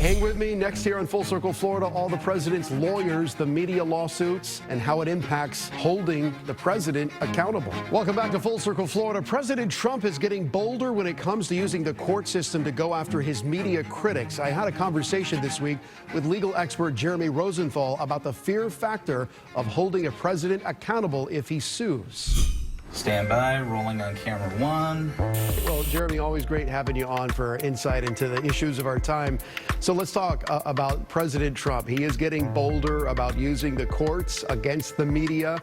Hang with me next here on Full Circle Florida, all the president's lawyers, the media lawsuits, and how it impacts holding the president accountable. Welcome back to Full Circle Florida. President Trump is getting bolder when it comes to using the court system to go after his media critics. I had a conversation this week with legal expert Jeremy Rosenthal about the fear factor of holding a president accountable if he sues. Stand by, rolling on camera one. Well, Jeremy, always great having you on for insight into the issues of our time. So let's talk about President Trump. He is getting bolder about using the courts against the media.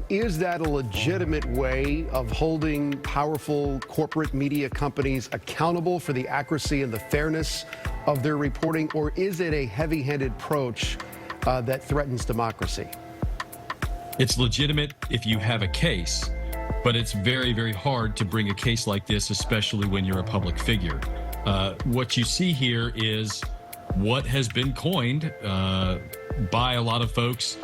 Is that a legitimate way of holding powerful corporate media companies accountable for the accuracy and the fairness of their reporting, or is it a heavy-handed approach that threatens democracy? It's legitimate if you have a case. But it's very, very hard to bring a case like this, especially when you're a public figure. What you see here is what has been coined by a lot of folks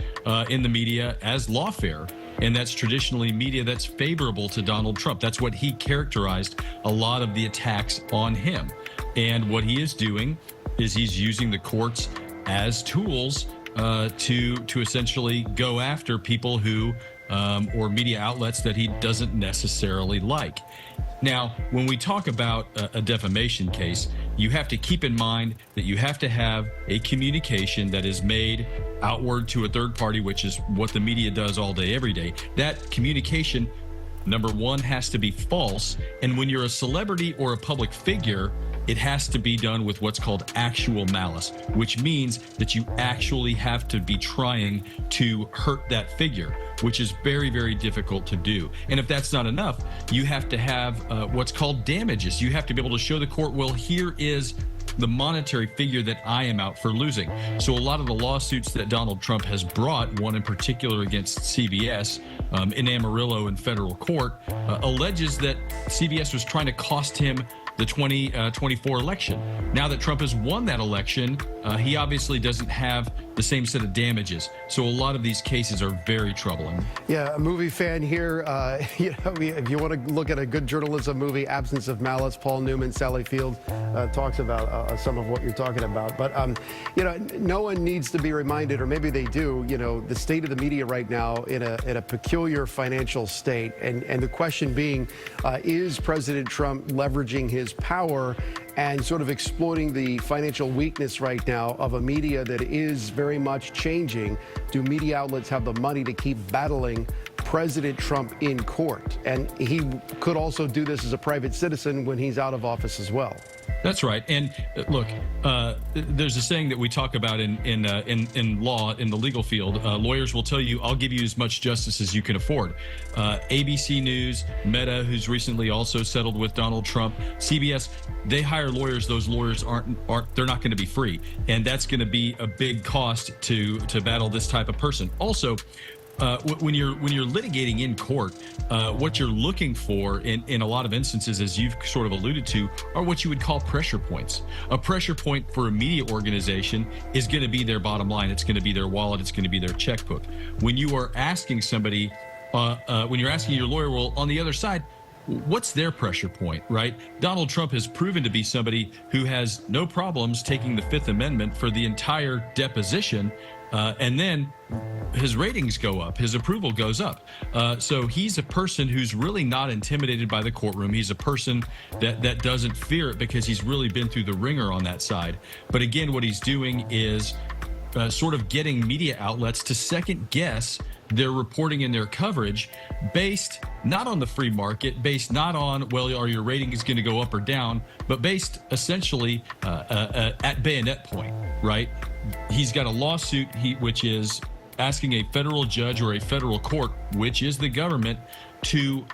in the media as lawfare. And that's traditionally media that's favorable to Donald Trump. That's what he characterized a lot of the attacks on him. And what he is doing is he's using the courts as tools to essentially go after people who or media outlets that he doesn't necessarily like. Now, when we talk about a defamation case, you have to keep in mind that you have to have a communication that is made outward to a third party, which is what the media does all day, every day. That communication, number one, has to be false. And when you're a celebrity or a public figure, it has to be done with what's called actual malice, which means that you actually have to be trying to hurt that figure, which is very, very difficult to do. And if that's not enough, you have to have what's called damages. You have to be able to show the court, well, here is the monetary figure that I am out for losing. So a lot of the lawsuits that Donald Trump has brought, one in particular against CBS in Amarillo in federal court, alleges that CBS was trying to cost him the 2024 election. Now that Trump has won that election, he obviously doesn't have the same set of damages. So a lot of these cases are very troubling. Yeah, a movie fan here. If you want to look at a good journalism movie, Absence of Malice, Paul Newman, Sally Field talks about some of what you're talking about. But, no one needs to be reminded, or maybe they do, the state of the media right now in a peculiar financial state. And the question being, is President Trump leveraging his power and sort of exploiting the financial weakness right now of a media that is very much changing? Do media outlets have the money to keep battling President Trump in court? And he could also do this as a private citizen when he's out of office as well. That's right. And look, there's a saying that we talk about in law, in the legal field. Lawyers will tell you, I'll give you as much justice as you can afford. ABC News, Meta, who's recently also settled with Donald Trump, CBS, they hire lawyers. Those lawyers they're not going to be free. And that's going to be a big cost to battle this type of person. Also, when you're litigating in court, what you're looking for in a lot of instances, as you've sort of alluded to, are what you would call pressure points. A pressure point for a media organization is going to be their bottom line. It's going to be their wallet. It's going to be their checkbook. When you are asking somebody, when you're asking your lawyer, well, on the other side, what's their pressure point, right? Donald Trump has proven to be somebody who has no problems taking the Fifth Amendment for the entire deposition, and then his ratings go up, his approval goes up. So he's a person who's really not intimidated by the courtroom. He's a person that doesn't fear it because he's really been through the ringer on that side. But again, what he's doing is sort of getting media outlets to second guess their reporting and their coverage based not on the free market, based not on, well, are your ratings going to go up or down, but based essentially at bayonet point, right? He's got a lawsuit which is asking a federal judge or a federal court, which is the government, to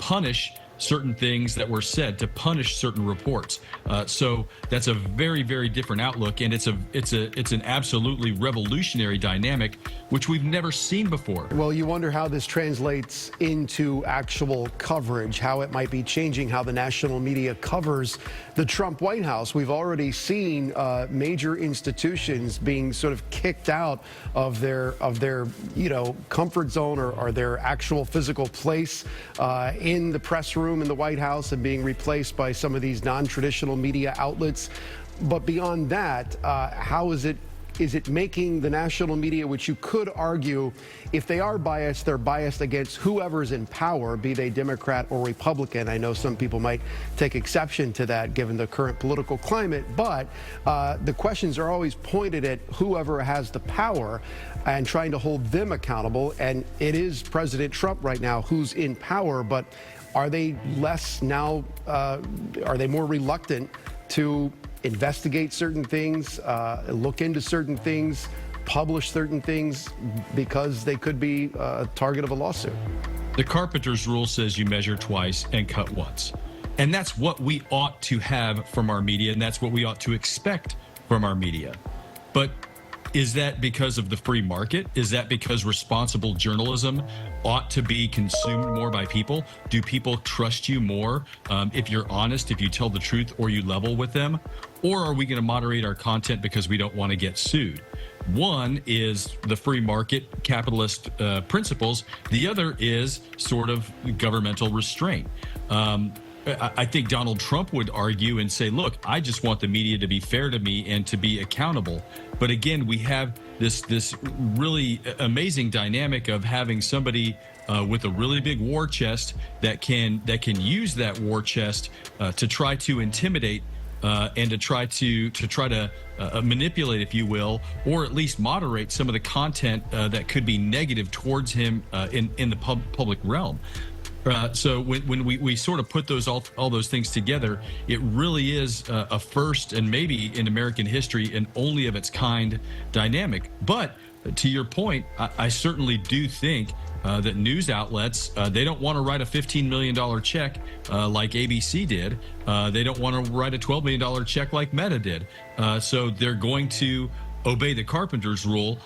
punish certain things that were said, to punish certain reports. So that's a very, very different outlook, and it's an absolutely revolutionary dynamic, which we've never seen before. Well, you wonder how this translates into actual coverage, how it might be changing how the national media covers the Trump White House. We've already seen major institutions being sort of kicked out of their comfort zone or their actual physical place in the press room in the White House and being replaced by some of these non-traditional media outlets. but beyond that, how is it making the national media, which you could argue, if they are biased, they're biased against whoever's in power, be they Democrat or Republican. I know some people might take exception to that given the current political climate, but the questions are always pointed at whoever has the power and trying to hold them accountable. And it is President Trump right now who's in power, but are they less now, are they more reluctant to investigate certain things, look into certain things, publish certain things because they could be a target of a lawsuit? The Carpenter's rule says you measure twice and cut once. And that's what we ought to have from our media, and that's what we ought to expect from our media. But is that because of the free market? Is that because responsible journalism ought to be consumed more by people? Do people trust you more if you're honest, if you tell the truth, or you level with them? Or are we going to moderate our content because we don't want to get sued? One is the free market capitalist principles. The other is sort of governmental restraint. I think Donald Trump would argue and say, look, I just want the media to be fair to me and to be accountable. But again, we have this really amazing dynamic of having somebody with a really big war chest that can use that war chest to try to intimidate and to try to manipulate, if you will, or at least moderate some of the content that could be negative towards him in the public realm. So when we sort of put all those things together, it really is a first and maybe in American history an only of its kind dynamic. But to your point, I certainly do think that news outlets, they don't want to write a $15 million check like ABC did. They don't want to write a $12 million check like Meta did. So they're going to obey the Carpenter's rule,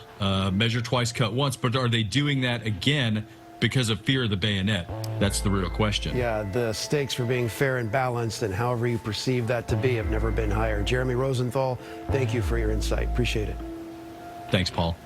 measure twice, cut once. But are they doing that again because of fear of the bayonet? That's the real question. Yeah, the stakes for being fair and balanced, and however you perceive that to be, have never been higher. Jeremy Rosenthal, thank you for your insight. Appreciate it. Thanks, Paul.